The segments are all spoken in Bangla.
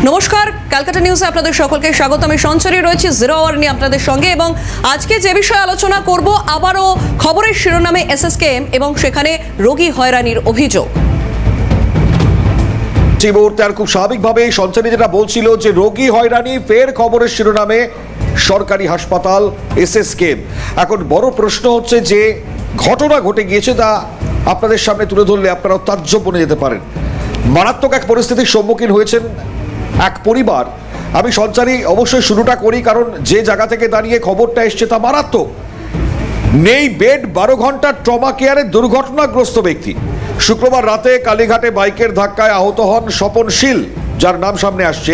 নমস্কার, ক্যালকাটা নিউজে আপনাদের সকলকে স্বাগত। আমি সঞ্চরী রয়েছি জিরো আওয়ার নিয়ে আপনাদের সঙ্গে, এবং আজকে যে বিষয়ে আলোচনা করব আবারও খবরের শিরোনামে এসএসকেএম এবং সেখানে রোগী হয়রানির অভিযোগ। এই মুহূর্তে আর খুব স্বাভাবিকভাবে সঞ্চরী যেটা বলছিল যে রোগী হয়রানি ফের খবরের শিরোনামে সরকারি হাসপাতাল এসএসকেএম। এখন বড় প্রশ্ন হচ্ছে যে ঘটনা ঘটে গিয়েছে তা আপনাদের সামনে তুলে ধরলে আপনারা তাজ্জব বনে যেতে পারেন। মারাত্মক এক পরিস্থিতির সম্মুখীন হয়েছেন এক পরিবার। আমি সঞ্চারী অবশ্যই শুরুটা করি, কারণ যে জায়গা থেকে দাঁড়িয়ে খবরটা এসছে তা মারাত্মক। নেই বেড, 12 ঘন্টার ট্রমা কেয়ারে দুর্ঘটনাগ্রস্ত ব্যক্তি। শুক্রবার রাতে কালীঘাটে বাইকের ধাক্কায় আহত হন স্বপন শীল, যার নাম সামনে আসছে।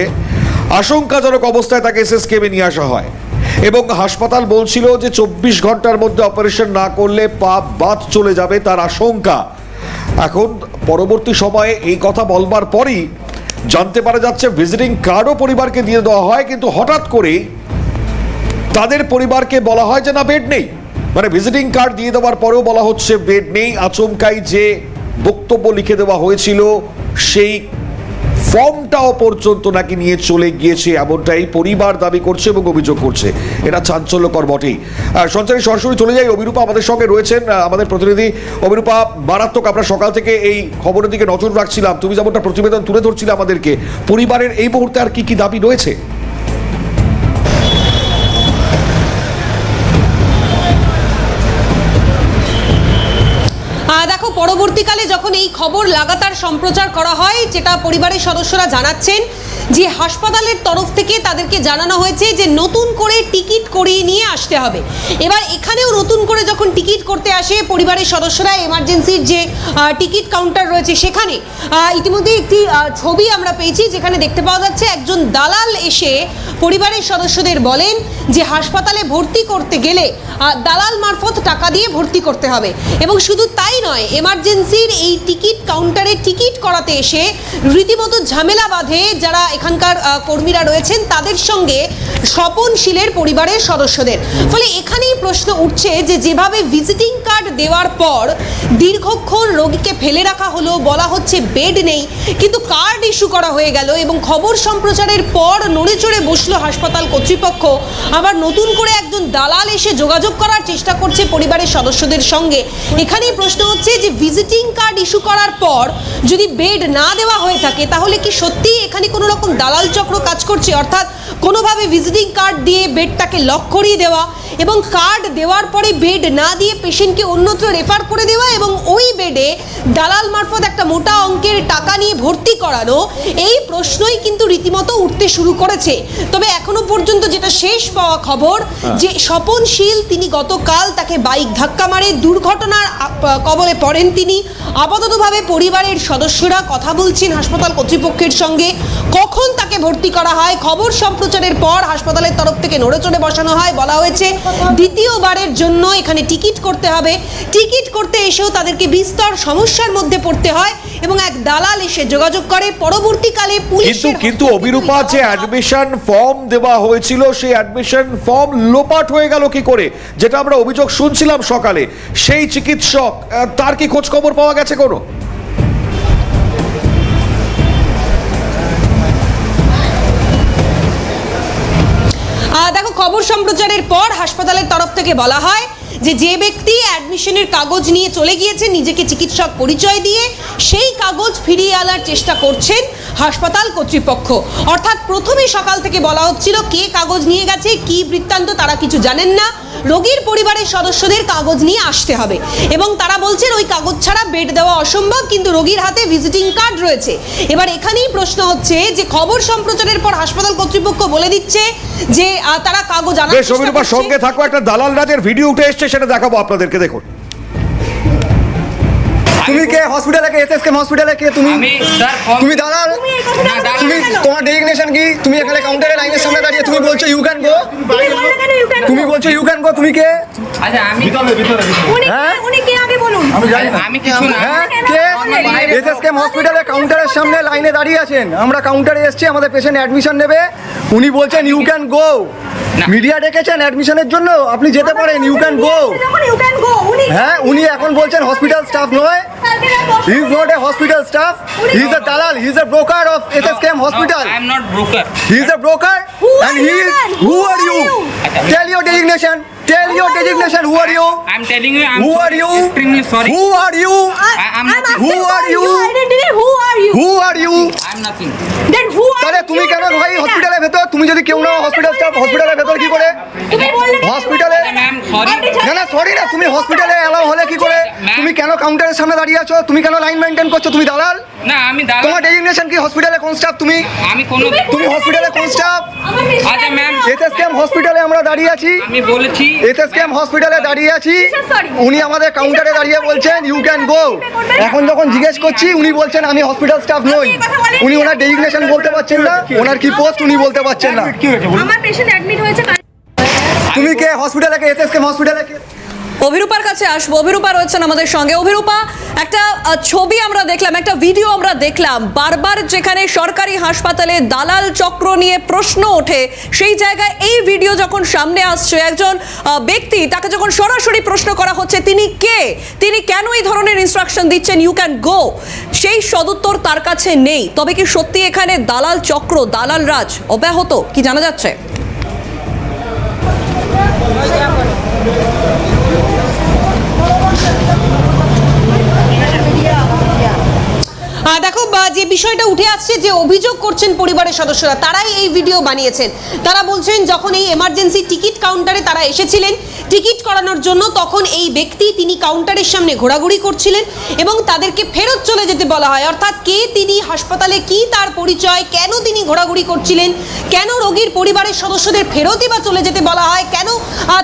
আশঙ্কাজনক অবস্থায় তাকে এসএসকেএমে নিয়ে আসা হয় এবং হাসপাতাল বলছিল যে 24 ঘন্টার মধ্যে অপারেশন না করলে পা বাদ চলে যাবে, তার আশঙ্কা। এখন পরবর্তী সময়ে এই কথা বলবার পরই জানতে পারা যাচ্ছে ভিজিটিং কার্ডও পরিবারকে দিয়ে দেওয়া হয়, কিন্তু হঠাৎ করে তাদের পরিবারকে বলা হয় যে না, বেড নেই। মানে ভিজিটিং কার্ড দিয়ে দেওয়ার পরেও বলা হচ্ছে বেড নেই। আচমকাই যে বক্তব্য লিখে দেওয়া হয়েছিল সেই ফর্মটাও পর্যন্ত নাকি নিয়ে চলে গিয়েছে, এমনটাই পরিবার দাবি করছে এবং অভিযোগ করছে। এটা চাঞ্চল্যকর বটেই। সঞ্চারী সরাসরি চলে যাই, অভিরূপা আমাদের সঙ্গে রয়েছেন, আমাদের প্রতিনিধি। অভিরূপা, মারাত্মক, আমরা সকাল থেকে এই খবরের দিকে নজর রাখছিলাম, তুমি যেমনটা প্রতিবেদন তুলে ধরছিলে আমাদেরকে, পরিবারের এই মুহূর্তে আর কি কি দাবি রয়েছে? দেখো, পরবর্তীকালে যখন এই খবর লাগাতার সম্প্রচার করা হয়, যেটা পরিবারের সদস্যরা জানাচ্ছেন যে হাসপাতালের তরফ থেকে তাদেরকে জানানো হয়েছে যে নতুন করে টিকিট করিয়ে নিয়ে আসতে হবে। এবার এখানেও নতুন করে যখন টিকিট করতে আসে পরিবারের সদস্যরা, এমার্জেন্সির যে টিকিট কাউন্টার রয়েছে সেখানে ইতিমধ্যে একটি ছবি আমরা পেয়েছি, যেখানে দেখতে পাওয়া যাচ্ছে একজন দালাল এসে পরিবারের সদস্যদের বলেন যে হাসপাতালে ভর্তি করতে গেলে দালাল মারফত টাকা দিয়ে ভর্তি করতে হবে। এবং শুধু তাই নয়, এমার্জেন্সির এই টিকিট কাউন্টারে টিকিট করাতে এসে রীতিমতো ঝামেলা বাঁধে যারা এখানকার কর্মীরা রয়েছেন তাদের সঙ্গে স্বপন শীলের পরিবারের সদস্যদের। ফলে এখানেই প্রশ্ন উঠছে যে যেভাবে ভিজিটিং কার্ড দেওয়ার পর দীর্ঘক্ষণ রোগীকে ফেলে রাখা হলো, বলা হচ্ছে বেড নেই, কিন্তু কার্ড ইস্যু করা হয়ে গেল এবং খবর সম্প্রচারের পর নড়ে চড়ে বসলো হাসপাতাল কর্তৃপক্ষ। আবার নতুন করে একজন দালাল এসে যোগাযোগ করার চেষ্টা করছে পরিবারের সদস্যদের সঙ্গে। এখানেই প্রশ্ন হচ্ছে যে ভিজিটিং কার্ড ইস্যু করার পর যদি বেড না দেওয়া হয়ে থাকে, তাহলে কি সত্যিই এখানে কোনো রকম দালাল চক্র কাজ করছে? অর্থাৎ কোনোভাবে ভিজিটিং কার্ড দিয়ে বেডটাকে লক করিয়ে দেওয়া এবং কার্ড দেওয়ার পরে বেড না দিয়ে পেশেন্টকে অন্যত্র রেফার করে দেওয়া এবং ওই বেডে দালাল মারফত একটা মোটা অঙ্কের টাকা নিয়ে ভর্তি করানো, এই প্রশ্নই কিন্তু রীতিমতো উঠতে শুরু করেছে। তবে এখনো পর্যন্ত যেটা শেষ পাওয়া খবর, যে স্বপন শীল তিনি গতকাল তাকে বাইক ধাক্কা মারে দুর্ঘটনার কবলে পড়েন তিনি। আপাততভাবে পরিবারের সদস্যরা কথা বলছেন হাসপাতাল কর্তৃপক্ষের সঙ্গে। কখন তাকে ভর্তি করা হয়, খবর সম্প্রচারের পর হাসপাতালের তরফ থেকে নড়ে চড়ে বসানো হয়। বলা হয়েছে দ্বিতীয়বারের জন্য এখানে টিকিট করতে হবে। টিকিট করতে এসেও তাদেরকে বিস্তর সমস্যার মধ্যে পড়তে হয় এবং এক দালাল এসে যোগাযোগ করে। পরবর্তীকালে পুলিশ কিন্তু অভিরূপা, যে অ্যাডমিশন ফর্ম দেওয়া হয়েছিল সেই অ্যাডমিশন ফর্ম লোপাট হয়ে গেল কি করে, যেটা আমরা অভিযোগ শুনছিলাম সকালে, সেই চিকিৎসক তার কি খোঁজ খবর পাওয়া গেছে কোনো? দেখো, খবর সম্প্রচারের পর হাসপাতালের তরফ থেকে বলা হয় যে ব্যক্তি অ্যাডমিশনের কাগজ নিয়ে চলে গিয়েছে নিজেকে চিকিৎসক পরিচয় দিয়ে, সেই কাগজ ফিরিয়ে আনার চেষ্টা করছেন হাসপাতাল কর্তৃপক্ষ। অর্থাৎ প্রথমে সকাল থেকে বলা হচ্ছিল কে কাগজ নিয়ে গেছে, কি বৃত্তান্ত তারা কিছু জানেন না, রোগীর পরিবারের সদস্যদের কাগজ নিয়ে আসতে হবে এবং তারা বলছেন ওই কাগজ ছাড়া বেড দেওয়া অসম্ভব, কিন্তু রোগীর হাতে ভিজিটিং কার্ড রয়েছে। এবার এখানেই প্রশ্ন হচ্ছে যে খবর সম্প্রচারের পর হাসপাতাল কর্তৃপক্ষ বলে দিচ্ছে যে তারা কাগজ আনার চেষ্টা করছে। সঙ্গে থাকো, একটা দালাল রাজের ভিডিও উঠে এসছে, সেটা দেখাবো আপনাদেরকে, দেখুন। তুমি কে হসপিটালে, কে এসএসকেএম হসপিটালে কে? তুমি দালাল? তুমি তোমার ডেজিগনেশন কি? তুমি এখানে কাউন্টারে লাইনের সামনে দাঁড়িয়ে তুমি বলছো ইউ ক্যান গো, তুমি বলছো ইউ ক্যান গো, তুমি কে? আচ্ছা, আমি উনি কে আগে বলুন। আমি কিছু না। হ্যাঁ, কে? এসএসকেএম হসপিটালে কাউন্টারের সামনে লাইনে দাঁড়িয়ে আছেন, আমরা কাউন্টারে এসেছি, আমাদের পেশেন্ট অ্যাডমিশন নেবে, উনি বলছেন ইউ ক্যান গো। মিডিয়া ডেকেছেন অ্যাডমিশনের জন্য, আপনি যেতে পারেন, ইউ ক্যান গো। হ্যাঁ, উনি এখন বলছেন হসপিটাল স্টাফ নয়, He is not a hospital staff. He is a dalal. He is a broker of SSKM hospital. I am not broker. He is a broker. And he is. Who are you? Tell your designation. Tell your designation. Who are you? I am telling you, I am Who sorry, are you? extremely sorry. Who are you? I am not. Who are you? Who are you? Who are you? I am nothing. Then who are তাহলে তুমি কেন ভাই হসপিটালের ভেতর? তুমি যদি কেউ না হসপিটাল স্টাফ হসপিটালের ভেতর কি করে? তুমি বললে না হসপিটালে ম্যাম সরি। না না সরি না, তুমি হসপিটালে এলাও হলে কি করে? তুমি কেন কাউন্টারের সামনে দাঁড়িয়ে আছো? তুমি কেন লাইন মেইনটেইন করছো? তুমি দালাল? না আমি দাদা তোমার ডেজিগনেশন কি? হসপিটালে কোন স্টাফ তুমি? আমি কোন তুমি হসপিটালে কোন স্টাফ? আচ্ছা ম্যাম এসএসকেএম হসপিটালে আমরা দাঁড়িয়ে আছি। আমি বলেছি এসএসকেএম হসপিটালে দাঁড়িয়ে আছি। Sorry. উনি আমাদের কাউন্টারে দাঁড়িয়ে বলছেন ইউ ক্যান গো। এখন যখন জিজ্ঞেস করছি উনি বলছেন আমি হসপিটাল স্টাফ নই। উনি ওনার ডেজিগনেশন বলতে পারছেন না, ওনার কি পোস্ট উনি বলতে পারছেন না। আমার পেশেন্ট অ্যাডমিট হয়েছে তুমি কে হসপিটালে কে? এসএসকেএম হসপিটালে কে? অভিরূপার কাছে আসবো। অভিরূপা রয়েছেন আমাদের সঙ্গে। অভিরূপা, একটা ছবি আমরা দেখলাম, একটা ভিডিও আমরা দেখলাম, বারবার যেখানে সরকারি হাসপাতালে দালাল চক্র নিয়ে প্রশ্ন ওঠে, সেই জায়গায় এই ভিডিও যখন সামনে আসছে, একজন ব্যক্তি, তাকে যখন সরাসরি প্রশ্ন করা হচ্ছে তিনি কে, তিনি কেন এই ধরনের ইনস্ট্রাকশন দিচ্ছেন ইউ ক্যান গো, সেই সদুত্তর তার কাছে নেই। তবে কি সত্যি এখানে দালাল চক্র, দালাল রাজ অব্যাহত, কি জানা যাচ্ছে? দেখো যে বিষয়টা উঠে আসছে, যে অভিযোগ করছেন পরিবারের সদস্যরা, তারাই এই ভিডিও বানিয়েছেন। তারা বলছেন যখন এই এমার্জেন্সি টিকিট কাউন্টারে তারা এসেছিলেন টিকিট করানোর জন্য, তখন এই ব্যক্তি তিনি কাউন্টারের সামনে ঘোরাঘুরি করছিলেন এবং তাদেরকে ফেরত চলে যেতে বলা হয়। অর্থাৎ কে তিনি, হাসপাতালে কি তার পরিচয়, কেন তিনি ঘোরাঘুরি করছিলেন, কেন রোগীর পরিবারের সদস্যদের ফেরতই বা চলে যেতে বলা হয়, কেন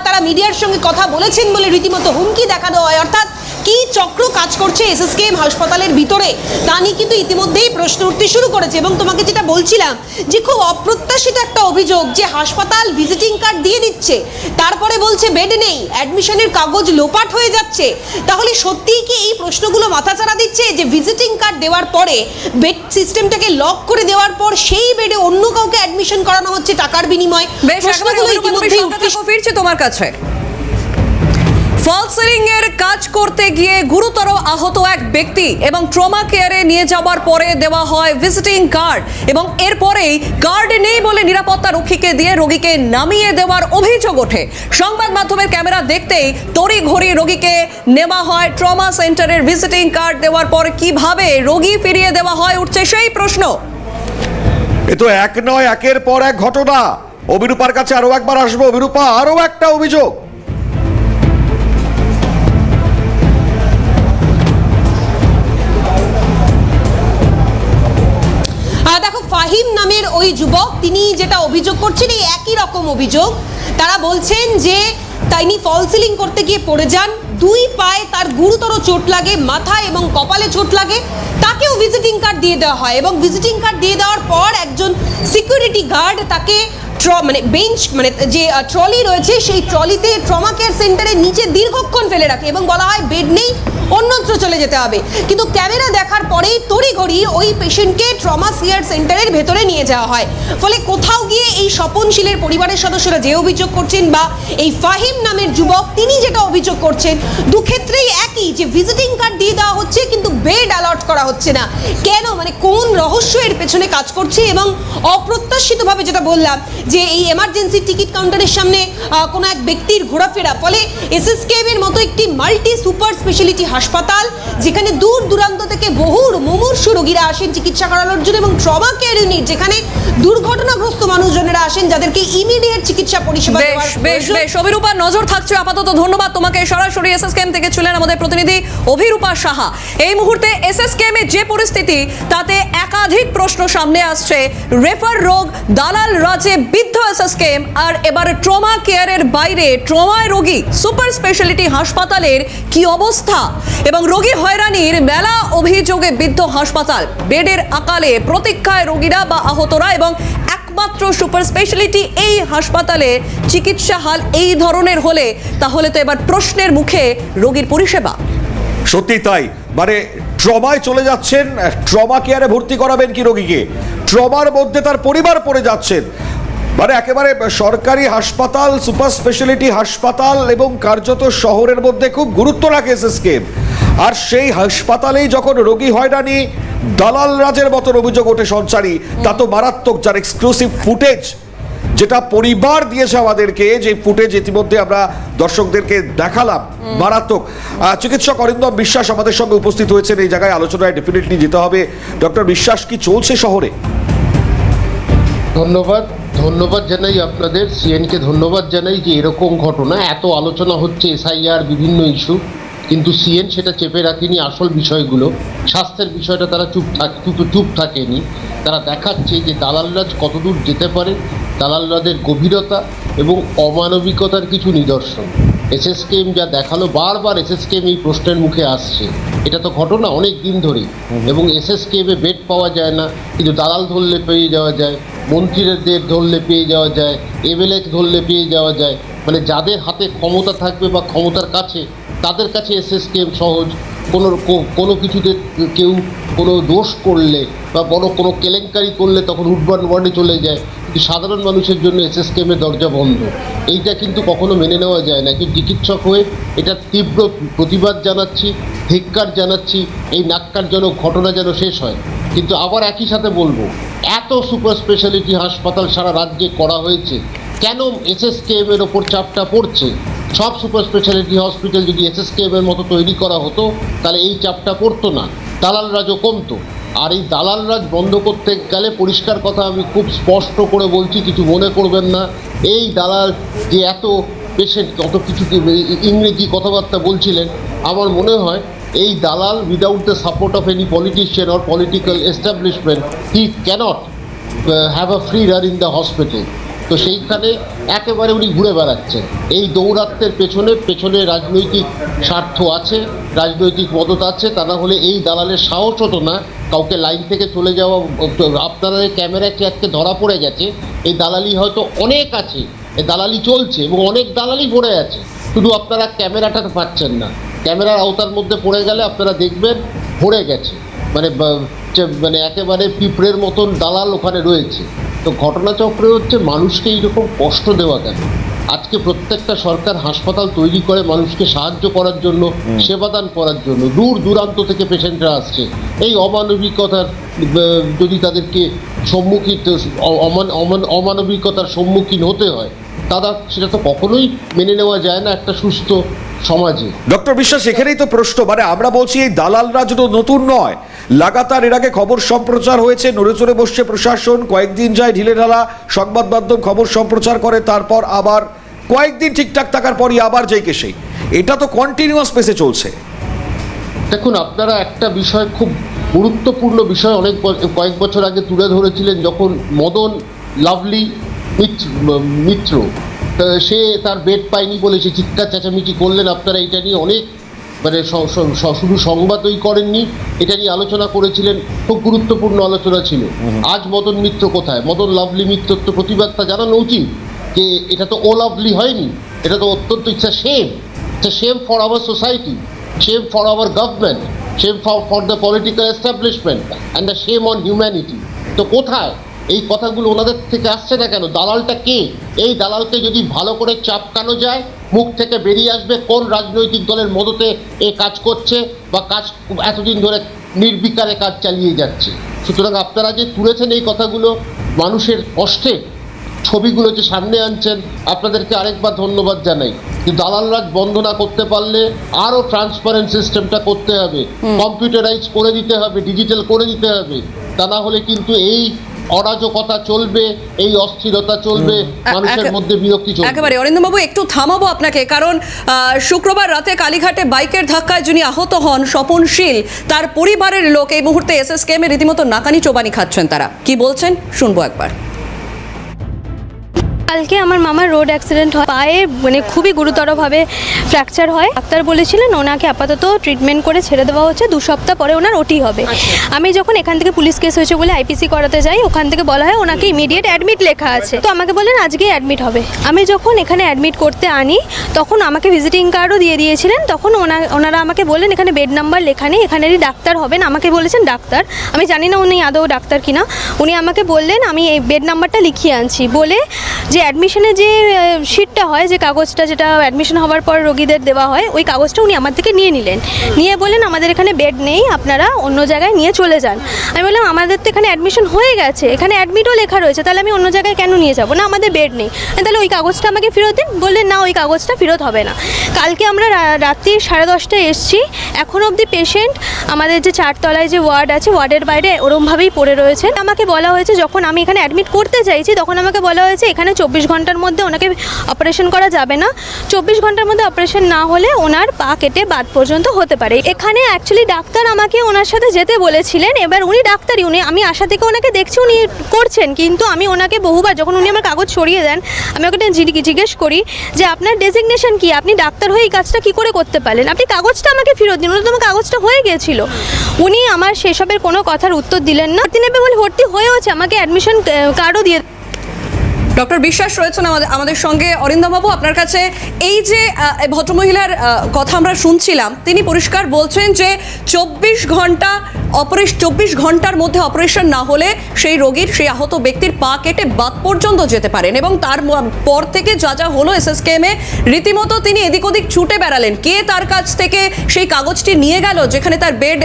তারা মিডিয়ার সঙ্গে কথা বলেছেন বলে রীতিমতো হুমকি দেখানো হয়। অর্থাৎ কি চক্র কাজ করছে এসএসকেএম হাসপাতালের ভিতরে, তা নিয়ে কিন্তু ইতিমধ্যেই প্রশ্ন উঠতে শুরু করেছে। এবং তোমাকে যেটা বলছিলাম যে খুব অপ্রত্যাশিত একটা অভিযোগ, যে হাসপাতাল ভিজিটিং কার্ড দিয়ে দিচ্ছে, তারপরে বলছে বেড নেই, অ্যাডমিশনের কাগজ লোপাট হয়ে যাচ্ছে। তাহলে সত্যিই কি এই প্রশ্নগুলো মাথাচাড়া দিচ্ছে যে ভিজিটিং কার্ড দেওয়ার পরে, বেড সিস্টেমটাকে লক করে দেওয়ার পর সেই বেডে অন্য কাউকে অ্যাডমিশন করানো হচ্ছে টাকার বিনিময়ে? বেশ, প্রশ্নগুলো ইতিমধ্যেই উঠতে ফিরছে তোমার কাছে। ফলস সিলিং এর কাজ করতে গিয়ে গুরুতর আহত এক ব্যক্তি এবং ট্রমা কেয়ারে নিয়ে যাওয়ার পরে দেওয়া হয় ভিজিটিং কার্ড, এবং এরপরেই কার্ড নেই বলে নিরাপত্তা রক্ষীকে দিয়ে রোগীকে নামিয়ে দেওয়ার অভিযোগ ওঠে। সংবাদ মাধ্যমের ক্যামেরা দেখতেই তড়িঘড়ি রোগীকে নেওয়া হয় ট্রমা সেন্টারের। ভিজিটিং কার্ড দেওয়ার পর কিভাবে রোগী ফিরিয়ে দেওয়া হয়, উঠছে সেই প্রশ্ন। এ তো এক নয়, একের পর এক ঘটনা। অভিরূপার কাছে আরো একবার আসবো। অভিরূপা, আরো একটা অভিযোগ। দেখো, ফাহিম নামের ওই যুবক, তিনি যেটা অভিযোগ করছেন এই একই রকম অভিযোগ। তারা বলছেন যে তিনি ফল সিলিং করতে গিয়ে পড়ে যান, দুই পায়ে তার গুরুতর চোট লাগে, মাথায় এবং কপালে চোট লাগে, তাকেও ভিজিটিং কার্ড দিয়ে দেওয়া হয়। এবং ভিজিটিং কার্ড দিয়ে দেওয়ার পর একজন সিকিউরিটি গার্ড তাকে বেঞ্চ যে ট্রলি রয়েছে, সেই ট্রলিতে ট্রমা কেয়ার সেন্টারের নিচে দীর্ঘক্ষণ ফেলে রাখে এবং বলা হয় বেড নেই, অন্যত্র চলে যেতে হবে। কিন্তু ক্যামেরা দেখার পরেই তড়িঘড়ি ওই পেশেন্টকে ট্রমা কেয়ার সেন্টারের ভেতরে নিয়ে যাওয়া হয়। ফলে কোথাও গিয়ে এই স্বপনশীলের পরিবারের সদস্যরা যে অভিযোগ করছেন, বা এই ফাহিম নামের যুবক তিনি যেটা অভিযোগ করছেন, দুক্ষেত্রেই একই, যে ভিজিটিং কার্ড দিয়ে দেওয়া হচ্ছে কিন্তু বেড অ্যালট করা হচ্ছে না। কেন, কোন রহস্য এর পেছনে কাজ করছে? এবং অপ্রত্যাশিতভাবে যেটা বললাম, যে এই এমার্জেন্সি টিকিট কাউন্টারের সামনে কোনো এক ব্যক্তির ঘোরাফেরা, ফলে এসএসকেএম এর মতো একটি মাল্টি সুপার স্পেশালিটি হাসপাতাল, যেখানে দূর দূরান্ত থেকে বহু মুমূর্ষু রোগীরা আসেন চিকিৎসা করানোর জন্য, এবং ট্রমা কেয়ার ইউনিট, যেখানে দুর্ঘটনাগ্রস্ত মানুষজনেরা আসেন যাদেরকে ইমিডিয়েট চিকিৎসা পরিষেবা দেওয়ার প্রয়োজন। বেশ, অভিরূপা, নজর থাকছে আপাতত। ধন্যবাদ তোমাকে। সরাসরি এসএসকেএম থেকে ছিলেন আমাদের প্রতিনিধি অভিরূপা সাহা। এই মুহূর্তে এসএসকেএম এর যে পরিস্থিতি, তাতে একাধিক প্রশ্ন সামনে আসছে। রেফার রোগ, দালাল রাজে বিদ্ধ এসএসকেএম, আর এবার ট্রমা কেয়ারের বাইরে ট্রমায় রোগী সুপার স্পেশালিটি হাসপাতালের কি অবস্থা, এবং রোগী হয়রানির মেলা অভিযোগে বিদ্ধ হাসপাতাল। বেডের আকালে প্রতীক্ষায় রোগীরা বা আহতরা, এবং একমাত্র সুপার স্পেশালিটি এই হাসপাতালে চিকিৎসা হাল এই ধরনের হলে তাহলে তো এবার প্রশ্নের মুখে রোগীর পরিষেবা। সত্যি তাই, ট্রমায় চলে যাচ্ছেন, ট্রমা কেয়ারে ভর্তি করাবেন কি রোগীকে? ট্রমার মধ্যে তার পরিবার পড়ে যাচ্ছেন। একেবারে সরকারি হাসপাতাল, সুপার স্পেশালিটি হাসপাতাল, এবং কার্যত শহরের মধ্যে খুব গুরুত্ব রাখে এসএসকেএম। আর সেই হাসপাতালেই যখন রোগী হয়রানি দালাল রাজের মতন অভিযোগ ওঠে সঞ্চারী, তা তো মারাত্মক। যার এক্সক্লুসিভ ফুটেজ যেটা পরিবার দিয়েছে আমাদেরকে, যে ফুটেজ ইতিমধ্যে আমরা দর্শকদেরকে দেখালাম, মারাত্মক। চিকিৎসক অরিন্দম বিশ্বাস আমাদের সঙ্গে উপস্থিত হয়েছেন এই জায়গায়, আলোচনায় ডেফিনেটলি যেতে হবে। ডক্টর বিশ্বাস, কি চলছে শহরে? ধন্যবাদ জানাই আপনাদের, সিএনকে ধন্যবাদ জানাই যে এরকম ঘটনা, এত আলোচনা হচ্ছে এসআইআর বিভিন্ন ইস্যু, কিন্তু সিএন সেটা চেপে রাখেনি। আসল বিষয়গুলো, স্বাস্থ্যের বিষয়টা তারা চুপ থাকেনি। তারা দেখাচ্ছে যে দালালরাজ কতদূর যেতে পারে, দালালরাজের গভীরতা এবং অমানবিকতার কিছু নিদর্শন। এসএসকেএম যা দেখালো, বারবার এসএসকেএম এই প্রশ্নের মুখে আসছে। এটা তো ঘটনা অনেক দিন ধরেই, এবং এসএসকেএমে বেড পাওয়া যায় না, কিন্তু দালাল ধরলে পেয়ে যাওয়া যায়, মন্ত্রীদের ধরলে পেয়ে যাওয়া যায়, এমএলএ ধরলে পেয়ে যাওয়া যায়। মানে যাদের হাতে ক্ষমতা থাকবে বা ক্ষমতার কাছে, তাদের কাছে এসএসকেএম সহজ। কোনো কিছুতে কেউ কোনো দোষ করলে বা বড় কোনো কেলেঙ্কারি করলে তখন উডবার্ন ওয়ার্ডে চলে যায়, কিন্তু সাধারণ মানুষের জন্য এসএসকেএমের দরজা বন্ধ। এইটা কিন্তু কখনো মেনে নেওয়া যায় না। একজন চিকিৎসক হয়ে এটা তীব্র প্রতিবাদ জানাচ্ছি, ধিক্কার জানাচ্ছি। এই ন্যাক্কারজনক ঘটনা যেন শেষ হয়। কিন্তু আবার একই সাথে বলবো, এত সুপার স্পেশালিটি হাসপাতাল সারা রাজ্যে করা হয়েছে, কেন এসএসকেএমের ওপর চাপটা পড়ছে? সব সুপার স্পেশালিটি হসপিটাল যদি এসএসকেএমের মতো তৈরি করা হতো, তাহলে এই চাপটা পড়তো না, দালালরাজও কমতো। আর এই দালালরাজ বন্ধ করতে গেলে পরিষ্কার কথা আমি খুব স্পষ্ট করে বলছি, কিছু মনে করবেন না, এই দালাল যে এত পেশেন্ট কত কিছু ইংরেজি কথাবার্তা বলছিলেন, আমার মনে হয় এই দালাল without the support of any politician or political establishment he cannot have a free run in the hospital. তো সেইখানে একেবারে উনি ঘুরে বেড়াচ্ছেন। এই দৌরাত্মের পেছনে রাজনৈতিক স্বার্থ আছে, রাজনৈতিক মদত আছে। তা না হলে এই দালালের সাহস হতো না কাউকে লাইন থেকে চলে যাওয়া। আপনারা ক্যামেরায় আজকে ধরা পড়ে গেছে, এই দালালি হয়তো অনেক আছে, এই দালালি চলছে এবং অনেক দালালি পড়ে আছে, শুধু আপনারা ক্যামেরাটা পাচ্ছেন না। ক্যামেরার আওতার মধ্যে পড়ে গেলে আপনারা দেখবেন ভরে গেছে, মানে একেবারে পিঁপড়ের মতন দালাল ওখানে রয়েছে। তো ঘটনাচক্রে হচ্ছে মানুষকে এইরকম কষ্ট দেওয়া কেন? আজকে প্রত্যেকটা সরকার হাসপাতাল তৈরি করে মানুষকে সাহায্য করার জন্য, সেবাদান করার জন্য। দূর দূরান্ত থেকে পেশেন্টরা আসছে। এই অমানবিকতার যদি তাদেরকে অমানবিকতার সম্মুখীন হতে হয়, সেটা তো কখনোই মেনে নেওয়া যায় না একটা সুস্থ সমাজে। ডক্টর বিশ্বাস, এখানেই তো প্রশ্ন, মানে আমরা বলছি এই দালাল রাজ নতুন নয়, লাগাতার এর আগে খবর সম্প্রচার হয়েছে, নড়ে চড়ে বসছে প্রশাসন, কয়েকদিন যায় ঢিলে ঢালা, সংবাদ মাধ্যম খবর সম্প্রচার করে, তারপর আবার কয়েকদিন ঠিকঠাক থাকার পরই আবার যেই কে সেই। এটা তো কন্টিনিউয়াস পেসে চলছে। দেখুন, আপনারা একটা বিষয়, খুব গুরুত্বপূর্ণ বিষয় কয়েক বছর আগে তুলে ধরেছিলেন, যখন মদন লাভলি মিত্র সে তার বেড পায়নি বলে সে চিৎকার চেঁচামেচি করলেন। আপনারা এটা নিয়ে অনেক মানে শুধু সংবাদই করেননি, এটা নিয়ে আলোচনা করেছিলেন, খুব গুরুত্বপূর্ণ আলোচনা ছিল। আজ মদন মিত্র কোথায়? মদন লাভলি মিত্রর তো প্রতিবাদটা জানানো উচিত যে এটা তো ও লাভলি হয়নি, এটা তো অত্যন্ত it's a shame for our society, shame for our government, shame for the political establishment and the shame on humanity. তো কোথায় এই কথাগুলো ওনাদের থেকে আসছে না কেন? দালালটা কে? এই দালালকে যদি ভালো করে চাপকানো যায়, মুখ থেকে বেরিয়ে আসবে কোন রাজনৈতিক দলের মদতে এ কাজ করছে বা কাজ এতদিন ধরে নির্বিকারে কাজ চালিয়ে যাচ্ছে। সুতরাং আপনারা যে তুলেছেন এই কথাগুলো, মানুষের কষ্টের ছবিগুলো যে সামনে আনছেন, আপনাদেরকে আরেকবার ধন্যবাদ জানাই। কিন্তু দালাল রাজ বন্ধ না করতে পারলে আরও ট্রান্সপারেন্ট সিস্টেমটা করতে হবে, কম্পিউটারাইজ করে দিতে হবে, ডিজিটাল করে দিতে হবে। তা না হলে কিন্তু এই অরাজকতা চলবে, এই অস্থিরতা চলবে, মানুষের মধ্যে বিরক্তি চলবে। একেবারে অরিন্দমবাবু, একটু থামাবো আপনাকে, কারণ শুক্রবার রাতে কালীঘাটে বাইকের ধাক্কায় যিনি আহত হন স্বপনশীল, তার পরিবারের লোক এই মুহূর্তে এসএসকেএমে রীতিমতো নাকানি চোবানি খাচ্ছেন। তারা কি বলছেন শুনবো একবার। কালকে আমার মামার রোড অ্যাক্সিডেন্ট হয়, পায়ে মানে খুবই গুরুতরভাবে ফ্র্যাকচার হয়। ডাক্তার বলেছিলেন ওনাকে আপাতত ট্রিটমেন্ট করে ছেড়ে দেওয়া হচ্ছে, 2 সপ্তাহ পরে ওনার ওটি হবে। আমি যখন এখান থেকে পুলিশ কেস হয়েছে বলে আইপিসি করাতে যাই, ওখান থেকে বলা হয় ওনাকে ইমিডিয়েট অ্যাডমিট লেখা আছে। তো আমাকে বললেন আজকেই অ্যাডমিট হবে। আমি যখন এখানে অ্যাডমিট করতে আনি, তখন আমাকে ভিজিটিং কার্ডও দিয়ে দিয়েছিলেন। তখন ওনারা আমাকে বললেন এখানে বেড নাম্বার লেখা নেই, এখানেরই ডাক্তার হবেন। আমাকে বলেছেন ডাক্তার, আমি জানি না উনি আদৌ ডাক্তার কিনা। উনি আমাকে বললেন আমি এই বেড নাম্বারটা লিখিয়ে আনছি বলে যে অ্যাডমিশনের যে শিটটা হয়, যে কাগজটা যেটা অ্যাডমিশন হওয়ার পর রোগীদের দেওয়া হয়, ওই কাগজটা উনি আমার থেকে নিয়ে নিলেন, নিয়ে বললেন আমাদের এখানে বেড নেই, আপনারা অন্য জায়গায় নিয়ে চলে যান। আমি বললাম আমাদের তো এখানে অ্যাডমিশন হয়ে গেছে, এখানে অ্যাডমিটও লেখা রয়েছে, তাহলে আমি অন্য জায়গায় কেন নিয়ে যাবো? না আমাদের বেড নেই। তাহলে ওই কাগজটা আমাকে ফেরত দিন। বললেন না, ওই কাগজটা ফেরত হবে না। কালকে আমরা রাত্রি 10:30টায় এসেছি, এখন অবধি পেশেন্ট আমাদের যে 4 তলায় যে ওয়ার্ড আছে, ওয়ার্ডের বাইরে ওরমভাবেই পড়ে রয়েছে। আমাকে বলা হয়েছে, যখন আমি এখানে অ্যাডমিট করতে চাইছি তখন আমাকে বলা হয়েছে এখানে 24 ঘন্টার মধ্যে ওনাকে অপারেশন করা যাবে না, 24 ঘন্টার মধ্যে অপারেশন না হলে ওনার পা কেটে বাদ পর্যন্ত হতে পারে। এখানে অ্যাকচুয়ালি ডাক্তার আমাকে ওনার সাথে যেতে বলেছিলেন। এবার উনি ডাক্তারই, উনি, আমি আশা থেকে ওনাকে দেখছি উনি করছেন, কিন্তু আমি ওনাকে বহুবার যখন উনি আমার কাগজ সরিয়ে দেন, আমি ওকে জিজ্ঞেস করি যে আপনার ডেজিগনেশন কি, আপনি ডাক্তার হয়ে এই কাজটা কী করে করতে পারলেন, আপনি কাগজটা আমাকে ফেরত দিন। উনি তো আমার কাগজটা হয়ে গিয়েছিল। উনি আমার সেসবের কোনো কথার উত্তর দিলেন না। ভর্তি নেবে বলে ভর্তি হয়েওছে, আমাকে অ্যাডমিশন কার্ডও দিয়ে। ডক্টর বিশ্বাস রয়েছেন আমাদের সঙ্গে। অরিন্দমবাবু, আপনার কাছে এই যে ভদ্রমহিলার কথা আমরা শুনছিলাম, তিনি পরিষ্কার বলছেন যে 24 ঘন্টার মধ্যে অপারেশন না হলে সেই রোগীর, সেই আহত ব্যক্তির পা কেটে বাদ পর্যন্ত যেতে পারেন, এবং তার পর থেকে যা যা হলো এসএসকেএমে রীতিমতো তিনি এদিক ওদিক ছুটে বেড়ালেন। কে তার কাছ থেকে সেই কাগজটি নিয়ে গেল যেখানে তার বেড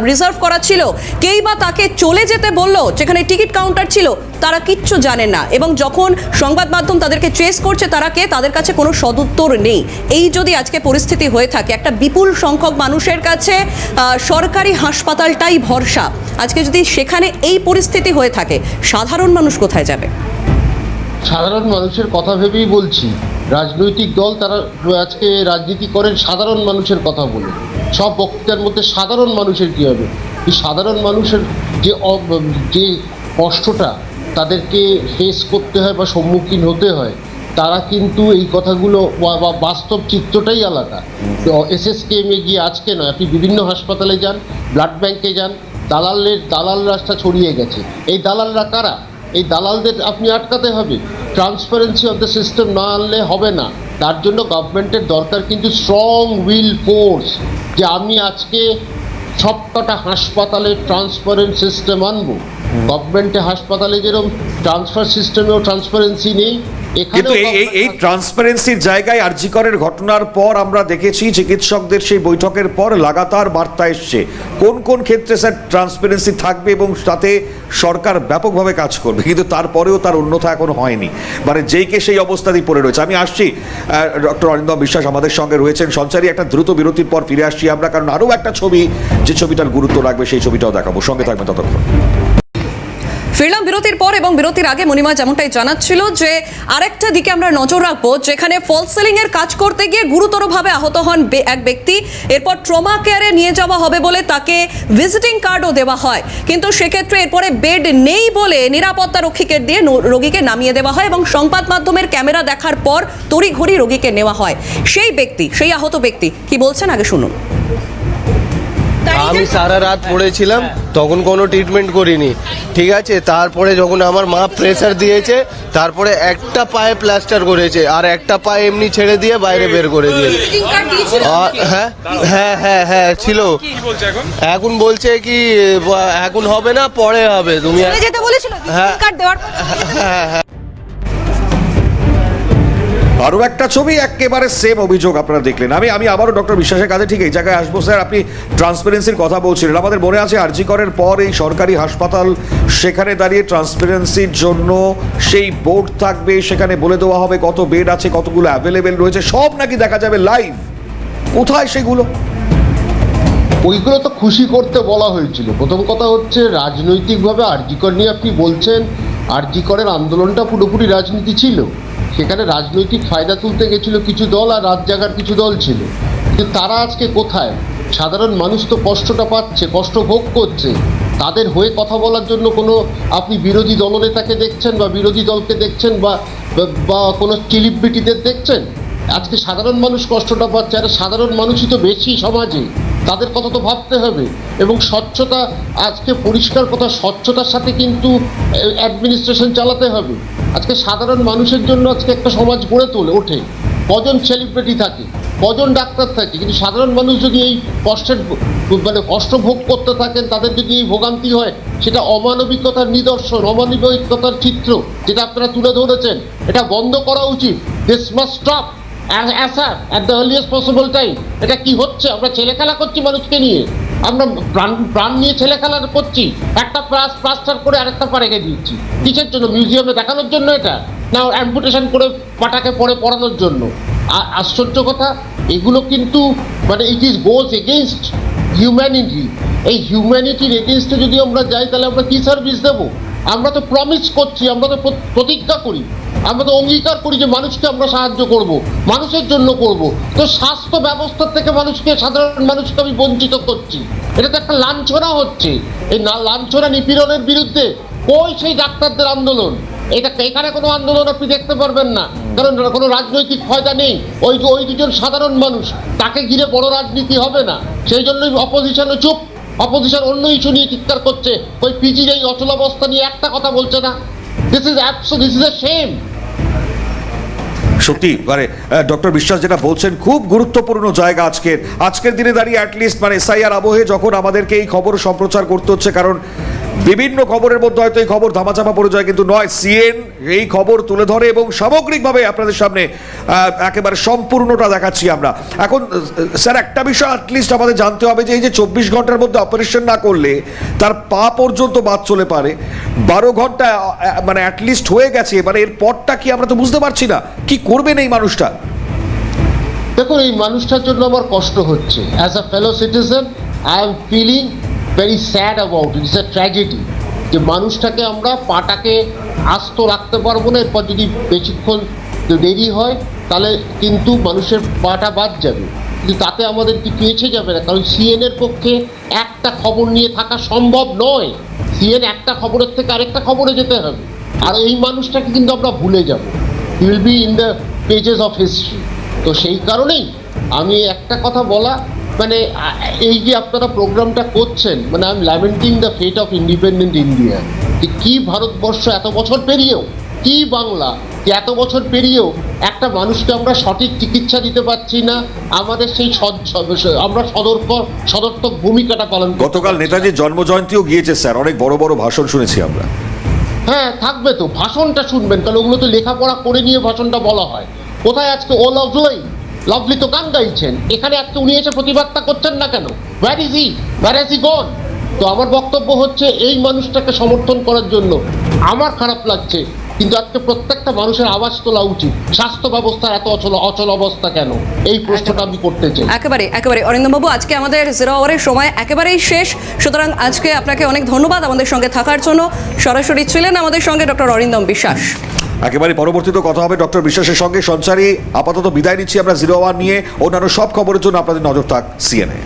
রিজার্ভ করা ছিল, কেই বা তাকে চলে যেতে বলল যেখানে টিকিট কাউন্টার ছিল, তারা কিচ্ছু জানেন না। এবং যখন সংবাদ মাধ্যম তাদেরকে ট্রেস করছে, তারা কে, তাদের কাছে কোনো সদুত্তর নেই। এই যদি আজকে পরিস্থিতি হয়ে থাকে, একটা বিপুল সংখ্যক মানুষের কাছে সরকারি হাসপাতালটাই ভরসা, আজকে যদি সেখানে এই পরিস্থিতি হয়ে থাকে, সাধারণ মানুষ কোথায় যাবে? সাধারণ মানুষের কথা ভেবেই বলছি, রাজনৈতিক দল তারা আজকে রাজনীতি করেন সাধারণ মানুষের কথা বলে। সব বক্তৃতার মধ্যে সাধারণ মানুষের কী হবে, এই সাধারণ মানুষের যে কষ্টটা তাদেরকে ফেস করতে হয় বা সম্মুখীন হতে হয়, তারা কিন্তু এই কথাগুলো বা বাস্তব চিত্রটাই আলাদা। এসএসকেএমে গিয়ে আজকে নয়, আপনি বিভিন্ন হাসপাতালে যান, ব্লাড ব্যাংকে যান, দালাল রাস্তা ছড়িয়ে গেছে। এই দালালরা কারা? এই দালালদের আপনি আটকাতে হবে। ট্রান্সপারেন্সি অফ দ্য সিস্টেম না আনলে হবে না। তার জন্য গভর্নমেন্টের দরকার কিন্তু স্ট্রং উইল ফোর্স, যে আমি আজকে সবকটা হাসপাতালে ট্রান্সপারেন্ট সিস্টেম আনবো। গভর্নমেন্টে হাসপাতালে যেরকম ট্রান্সফার সিস্টেমেও ট্রান্সপারেন্সি নেই, কিন্তু এই ট্রান্সপারেন্সির জায়গায় আরজি করের ঘটনার পর আমরা দেখেছি চিকিৎসকদের সেই বৈঠকের পর লাগাতার বার্তা এসছে। কোন কোন ক্ষেত্রে স্যার ট্রান্সপারেন্সি থাকবে এবং তাতে সরকার ব্যাপকভাবে কাজ করবে, কিন্তু তারপরেও তার অন্যথা এখনো হয়নি, মানে যেই কে সেই অবস্থাতেই পড়ে রয়েছে। আমি আসছি, ডক্টর অরিন্দম বিশ্বাস আমাদের সঙ্গে রয়েছেন। সঞ্চারী, একটা দ্রুত বিরতির পর ফিরে আসছি আমরা, কারণ আরও একটা ছবি, যে ছবিটার গুরুত্ব রাখবে সেই ছবিটাও দেখাবো। সঙ্গে থাকবেন ততক্ষণ। ফিরলাম বিরতির পর, এবং বিরতির আগে মণিমা যেমনটাই জানাচ্ছিল যে আরেকটা দিকে আমরা নজর রাখবো, যেখানে ফলস সিলিং এর কাজ করতে গিয়ে গুরুতরভাবে আহত হন এক ব্যক্তি। এরপর ট্রমা কেয়ারে নিয়ে যাওয়া হবে বলে তাকে ভিজিটিং কার্ডও দেওয়া হয়, কিন্তু সেক্ষেত্রে এরপরে বেড নেই বলে নিরাপত্তা রক্ষীকে দিয়ে রোগীকে নামিয়ে দেওয়া হয়, এবং সংবাদ মাধ্যমের ক্যামেরা দেখার পর তড়িঘড়ি রোগীকে নেওয়া হয়। সেই ব্যক্তি, সেই আহত ব্যক্তি কি বলছেন আগে শুনুন। আমি সারা রাত পড়েছিলাম, তখন কোনো ট্রিটমেন্ট করিনি, ঠিক আছে। তারপরে যখন আমার মা প্রেসার দিয়েছে, তারপরে একটা পায়ে প্লাস্টার করেছে, আর একটা পায়ে এমনি ছেড়ে দিয়ে বাইরে বের করে দিয়েছে। হ্যাঁ হ্যাঁ হ্যাঁ হ্যাঁ ছিল। এখন বলছে কি এখন হবে না, পরে হবে। তুমি হ্যাঁ হ্যাঁ হ্যাঁ। আরও একটা ছবি, একেবারে সেম অভিযোগ আপনারা দেখলেন। আমি আবারও ডক্টর বিশ্বাসের কাছে ঠিক এই জায়গায় আসবো। স্যার, আপনি ট্রান্সপারেন্সির কথা বলছিলেন, আমাদের মনে আছে আরজি করের পর এই সরকারি হাসপাতাল, সেখানে দাঁড়িয়ে ট্রান্সপারেন্সির জন্য সেই বোর্ড থাকবে, সেখানে বলে দেওয়া হবে কত বেড আছে, কতগুলো অ্যাভেলেবেল রয়েছে, সব নাকি দেখা যাবে লাইভ। কোথায় সেগুলো? ওইগুলো তো খুশি করতে বলা হয়েছিল। প্রথম কথা হচ্ছে, রাজনৈতিকভাবে আরজি কর নিয়ে আপনি বলছেন, আরজি করের আন্দোলনটা পুরোপুরি রাজনীতি ছিল। সেখানে রাজনৈতিক ফায়দা তুলতে গেছিল কিছু দল, আর রাত জাগার কিছু দল ছিল। কিন্তু তারা আজকে কোথায়? সাধারণ মানুষ তো কষ্টটা পাচ্ছে, কষ্ট ভোগ করছে। তাদের হয়ে কথা বলার জন্য কোনো আপনি বিরোধী দলনেতাকে দেখছেন, বা বিরোধী দলকে দেখছেন, বা কোনো সেলিব্রিটিদের দেখছেন? আজকে সাধারণ মানুষ কষ্টটা পাচ্ছে, আর সাধারণ মানুষই তো বেশি সমাজে, তাদের কথা তো ভাবতে হবে। এবং স্বচ্ছতা, আজকে পরিষ্কার কথা, স্বচ্ছতার সাথে কিন্তু অ্যাডমিনিস্ট্রেশন চালাতে হবে। আজকে সাধারণ মানুষের জন্য আজকে একটা সমাজ গড়ে ওঠে। কজন সেলিব্রিটি থাকে, কজন ডাক্তার থাকে, কিন্তু সাধারণ মানুষ যদি এই কষ্ট ভোগ করতে থাকেন, তাদের যদি এই ভোগান্তি হয়, সেটা অমানবিকতার নিদর্শন, অমানবিকতার চিত্র যেটা আপনারা তুলে ধরেছেন। এটা বন্ধ করা উচিত। This must stop at the earliest possible time. এটা কি হচ্ছে? আমরা ছেলে খেলা করছি মানুষকে নিয়ে, আমরা প্রাণ নিয়ে ছেলে খেলা করছি। একটা প্লাস্টার করে আরেকটা পা রেখে দিচ্ছি, কিসের জন্য? মিউজিয়ামে দেখানোর জন্য এটা, না অ্যাম্পুটেশন করে পাটাকে পরে পড়ানোর জন্য? আশ্চর্য কথা, এগুলো কিন্তু it is goes against humanity. এই হিউম্যানিটির এগেইনস্টে যদি আমরা যাই, তাহলে আমরা কি সার্ভিস দেবো? আমরা তো প্রমিস করছি, আমরা তো প্রতিজ্ঞা করি, আমরা তো অঙ্গীকার করি যে মানুষকে আমরা সাহায্য করব, মানুষের জন্য করব। তো স্বাস্থ্য ব্যবস্থা থেকে সাধারণ মানুষকে আমি বঞ্চিত করছি। এটা তো একটা লাঞ্ছনা হচ্ছে। এই লাঞ্ছনা নিপীড়নের বিরুদ্ধে কই সেই ডাক্তারদের আন্দোলন? এখানে কোনো আন্দোলন আপনি দেখতে পারবেন না, কারণ কোনো রাজনৈতিক ফায়দা নেই। ওই দুজন সাধারণ মানুষ, তাকে ঘিরে বড় রাজনীতি হবে না। সেই জন্যই অপোজিশনও চুপ। অপোজিশন অন্য ইস্যু নিয়ে চিৎকার করছে, ওই পিজির এই অচলাবস্থা নিয়ে একটা কথা বলছে না। This is a shame. সত্যি ডক্টর বিশ্বাস যেটা বলছেন খুব গুরুত্বপূর্ণ জায়গা আজকের দিনে দাঁড়িয়ে অ্যাটলিস্ট এসআইআর আবহে যখন আমাদেরকে এই খবর সম্প্রচার করতে হচ্ছে, কারণ বিভিন্ন খবরের মধ্যে হয়তো এই খবর ধামাচাপা পড়ে যায়, কিন্তু নয়, সিএন এই খবর তুলে ধরে এবং সামগ্রিকভাবে আপনাদের সামনে একেবারে সম্পূর্ণটা দেখাচ্ছি আমরা। এখন স্যার একটা বিষয় অ্যাটলিস্ট আমাদের জানতে হবে যে এই যে 24 ঘন্টার মধ্যে অপারেশন না করলে তার পা পর্যন্ত বাদ চলে পারে, 12 ঘন্টা অ্যাটলিস্ট হয়ে গেছে, এর পরটা কি আমরা তো বুঝতে পারছি না কি করবেন এই মানুষটা। দেখুন, এই মানুষটার জন্য আমার কষ্ট হচ্ছে। As a fellow citizen I am feeling very sad about it. It's a tragedy যে মানুষটাকে আমরা পাটাকে আস্ত রাখতে পারবো না। এরপর যদি বেশিক্ষণ দেরি হয় তাহলে কিন্তু মানুষের পাটা বাদ যাবে, কিন্তু তাতে আমাদের কিছু এসে যাবে না, কারণ সিএনের পক্ষে একটা খবর নিয়ে থাকা সম্ভব নয়। সিএন একটা খবরের থেকে আরেকটা খবরে যেতে হবে, আর এই মানুষটাকে কিন্তু আমরা ভুলে যাব। He will be in the pages of history. তো সেই কারণেই আমি একটা কথা বলা, এই যে আপনারা প্রোগ্রামটা করছেন, I am lamenting the fate of independent India. কি ভারতবর্ষ এত বছর পেরিয়েও, কি বাংলা যে এত বছর পেরিয়েও একটা মানুষকে আমরা সঠিক চিকিৎসা দিতে পারছি না। আমাদের সেই আমরা সদর্থক ভূমিকাটা পালন করি। গতকাল নেতাজির জন্মজয়ন্তীও গিয়েছে স্যার, অনেক বড় বড় ভাষণ শুনেছি আমরা। হ্যাঁ, থাকবে তো, ভাষণটা শুনবেন, কারণ ওগুলো তো লেখাপড়া করে নিয়ে ভাষণটা বলা হয়। কোথায় আজকে ও লাভলি তো গান গাইছেন, এখানে আজকে উনি এসে প্রতিবাদটা করছেন না কেন? হোয়ার ইজ হি গন? তো আমার বক্তব্য হচ্ছে, এই মানুষটাকে সমর্থন করার জন্য আমার খারাপ লাগছে, কিন্তু আজকে প্রত্যেকটা মানুষের আওয়াজ তোলা উচিত। স্বাস্থ্য ব্যবস্থার এত অচল অবস্থা কেন, এই প্রশ্নটা আমি করতে চাই। একেবারে অরিন্দম বাবু, আজকে আমাদের 0 আওয়ারের সময় একেবারেই শেষ, সুতরাং আজকে আপনাকে অনেক ধন্যবাদ আমাদের সঙ্গে থাকার জন্য। সরাসরি ছিলেন আমাদের সঙ্গে ডক্টর অরিন্দম বিশ্বাস। একেবারে পরবর্তীতে কথা হবে ডক্টর বিশ্বাসের সঙ্গে। সঞ্চারী আপাতত বিদায় নিচ্ছি আমরা 0 আওয়ার নিয়ে। অন্যান্য সব খবরের জন্য আপনাদের নজর থাক সিএনএ।